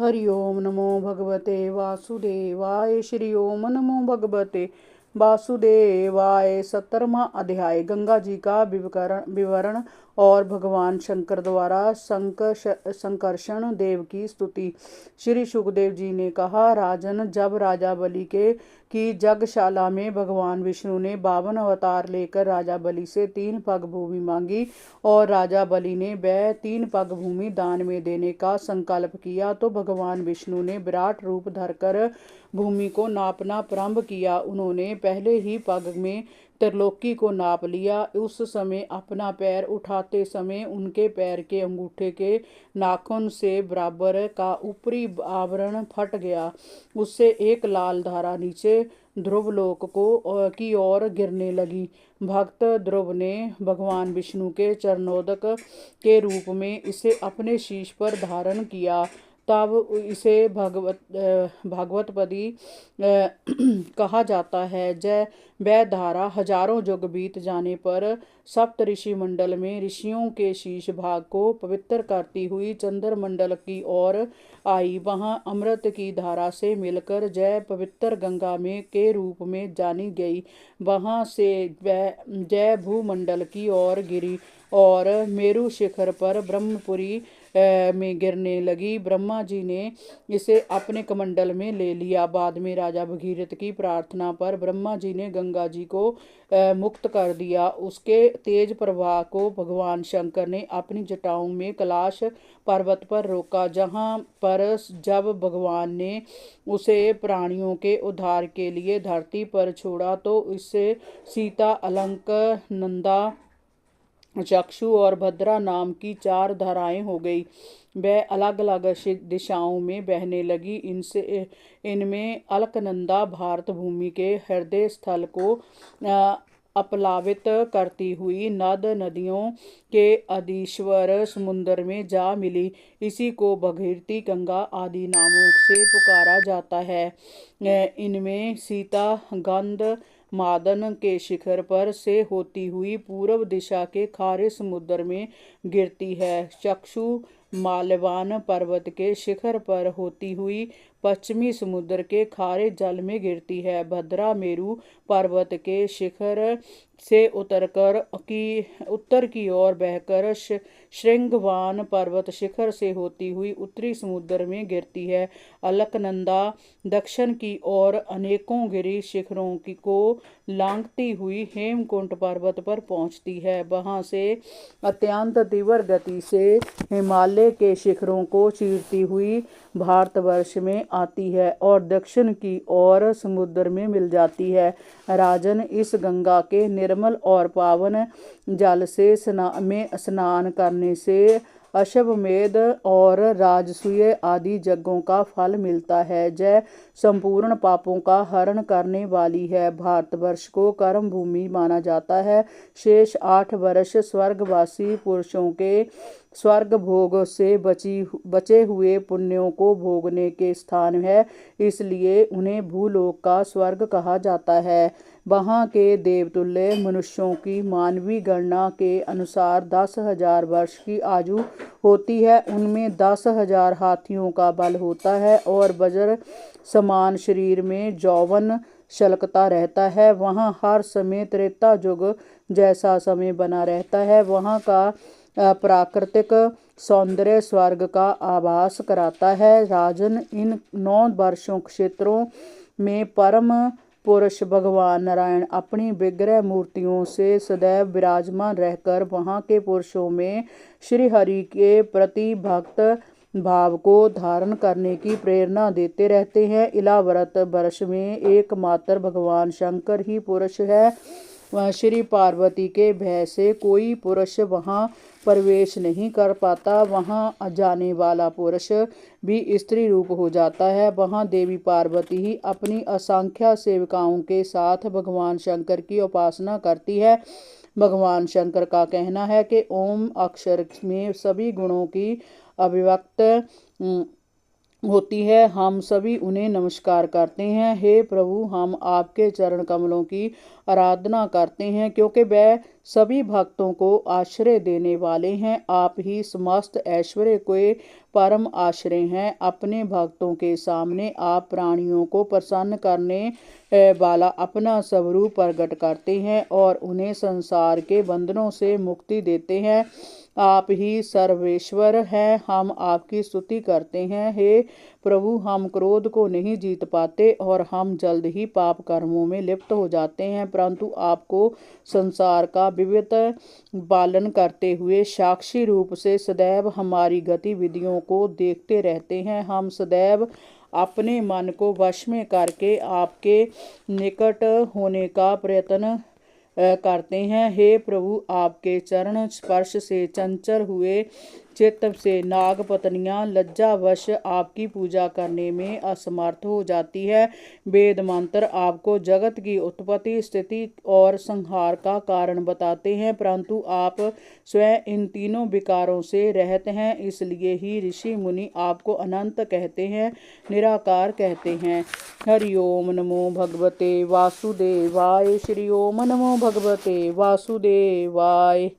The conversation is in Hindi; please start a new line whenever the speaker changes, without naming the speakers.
हरि ओम नमो भगवते वासुदेवाय। श्री ओम नमो भगवते वासुदेवाय। 17वां अध्याय गंगा जी का विवरण और भगवान शंकर द्वारा संकर्षण देव की स्तुति। श्री सुखदेव जी ने कहा, राजन, जब राजा बलि की यज्ञशाला में भगवान विष्णु ने 52 अवतार लेकर राजा बलि से 3 पग भूमि मांगी और राजा बलि ने वह 3 पग भूमि दान में देने का संकल्प किया, तो भगवान विष्णु ने विराट रूप धरकर भूमि को नापना प्रारंभ किया। उन्होंने पहले ही पग में त्रिलोकी को नाप लिया। उस समय अपना पैर उठाते समय उनके पैर के अंगूठे के नाखून से बराबर का ऊपरी आवरण फट गया। उससे एक लाल धारा नीचे ध्रुवलोक की ओर गिरने लगी। भक्त ध्रुव ने भगवान विष्णु के चरणोदक के रूप में इसे अपने शीश पर धारण किया। तब इसे भागवतपदी कहा जाता है। जय वह धारा हजारों युग बीत जाने पर सप्त ऋषि मंडल में ऋषियों के शीश भाग को पवित्र करती हुई चंद्रमंडल की ओर आई। वहां अमृत की धारा से मिलकर जय पवित्र गंगा में के रूप में जानी गई। वहां से वह जय भूमंडल की ओर गिरी और मेरु शिखर पर ब्रह्मपुरी में गिरने लगी। ब्रह्मा जी ने इसे अपने कमंडल में ले लिया। बाद में राजा भगीरथ की प्रार्थना पर ब्रह्मा जी ने गंगा जी को मुक्त कर दिया। उसके तेज प्रवाह को भगवान शंकर ने अपनी जटाओं में कैलाश पर्वत पर रोका, जहां पर जब भगवान ने उसे प्राणियों के उद्धार के लिए धरती पर छोड़ा तो इससे सीता, अलंक, नंदा, चक्षु और भद्रा नाम की 4 धाराएं हो गई। वह अलग अलग दिशाओं में बहने लगी। इनमें अलकनंदा भारत भूमि के हृदय स्थल को अपलावित करती हुई नद नदियों के अधीश्वर समुद्र में जा मिली। इसी को भगीरथी, गंगा आदि नामों से पुकारा जाता है। इनमें सीता गंध मादन के शिखर पर से होती हुई पूर्व दिशा के खारे समुद्र में गिरती है। चक्षु माल्यवान पर्वत के शिखर पर होती हुई पश्चिमी समुद्र के खारे जल में गिरती है। भद्रा मेरु पर्वत के शिखर से उत्तर की ओर बहकर श्रृंगवान पर्वत शिखर से होती हुई उत्तरी समुद्र में गिरती है। अलकनंदा दक्षिण की ओर अनेकों गिरी शिखरों को लांघती हुई हेमकुंट पर्वत पर पहुंचती है। वहां से अत्यंत तीव्र गति से हिमालय के शिखरों को चीरती हुई भारतवर्ष में आती है और दक्षिण की ओर समुद्र में मिल जाती है। राजन, इस गंगा के निर्मल और पावन जल से स्नान करने से अश्वमेध और राजसूय आदि यज्ञों का फल मिलता है। जय संपूर्ण पापों का हरण करने वाली है। भारतवर्ष को कर्म भूमि माना जाता है। शेष 8 वर्ष स्वर्गवासी पुरुषों के स्वर्ग भोग से बचे हुए पुण्यों को भोगने के स्थान है, इसलिए उन्हें भूलोक का स्वर्ग कहा जाता है। वहाँ के देवतुल्य मनुष्यों की मानवीय गणना के अनुसार 10,000 वर्ष की आयु होती है। उनमें 10,000 हाथियों का बल होता है और वज्र समान शरीर में यौवन छलकता रहता है। वहाँ हर समय त्रेता युग जैसा समय बना रहता है। वहाँ का प्राकृतिक सौंदर्य स्वर्ग का आभास कराता है। राजन, इन 9 वर्षों क्षेत्रों में परम पुरुष भगवान नारायण अपनी विग्रह मूर्तियों से सदैव विराजमान रहकर वहाँ के पुरुषों में श्री हरि के प्रति भक्त भाव को धारण करने की प्रेरणा देते रहते हैं। इलाव्रत वर्ष में एकमात्र भगवान शंकर ही पुरुष है। श्री पार्वती के भय से कोई पुरुष वहां प्रवेश नहीं कर पाता। वहां जाने वाला पुरुष भी स्त्री रूप हो जाता है। वहां देवी पार्वती ही अपनी असंख्य सेविकाओं के साथ भगवान शंकर की उपासना करती है। भगवान शंकर का कहना है कि ओम अक्षर में सभी गुणों की अभिव्यक्त होती है। हम सभी उन्हें नमस्कार करते हैं। हे प्रभु, हम आपके चरण कमलों की आराधना करते हैं, क्योंकि वह सभी भक्तों को आश्रय देने वाले हैं। आप ही समस्त ऐश्वर्य के परम आश्रय हैं। अपने भक्तों के सामने आप प्राणियों को प्रसन्न करने वाला अपना स्वरूप प्रकट करते हैं और उन्हें संसार के बंधनों से मुक्ति देते हैं। आप ही सर्वेश्वर हैं। हम आपकी स्तुति करते हैं। हे प्रभु, हम क्रोध को नहीं जीत पाते और हम जल्द ही पाप कर्मों में लिप्त हो जाते हैं, परंतु आपको संसार का विविध पालन करते हुए साक्षी रूप से सदैव हमारी गतिविधियों को देखते रहते हैं। हम सदैव अपने मन को वश में करके आपके निकट होने का प्रयत्न करते हैं। हे प्रभु, आपके चरण स्पर्श से चंचल हुए चित्त से नाग पत्नियां लज्जावश आपकी पूजा करने में असमर्थ हो जाती है। वेद मंत्र आपको जगत की उत्पत्ति, स्थिति और संहार का कारण बताते हैं, परंतु आप स्वयं इन तीनों विकारों से रहित हैं। इसलिए ही ऋषि मुनि आपको अनंत कहते हैं, निराकार कहते हैं। हरि ओम नमो भगवते वासुदेवाय। श्री ओम नमो भगवते वासुदेवाय।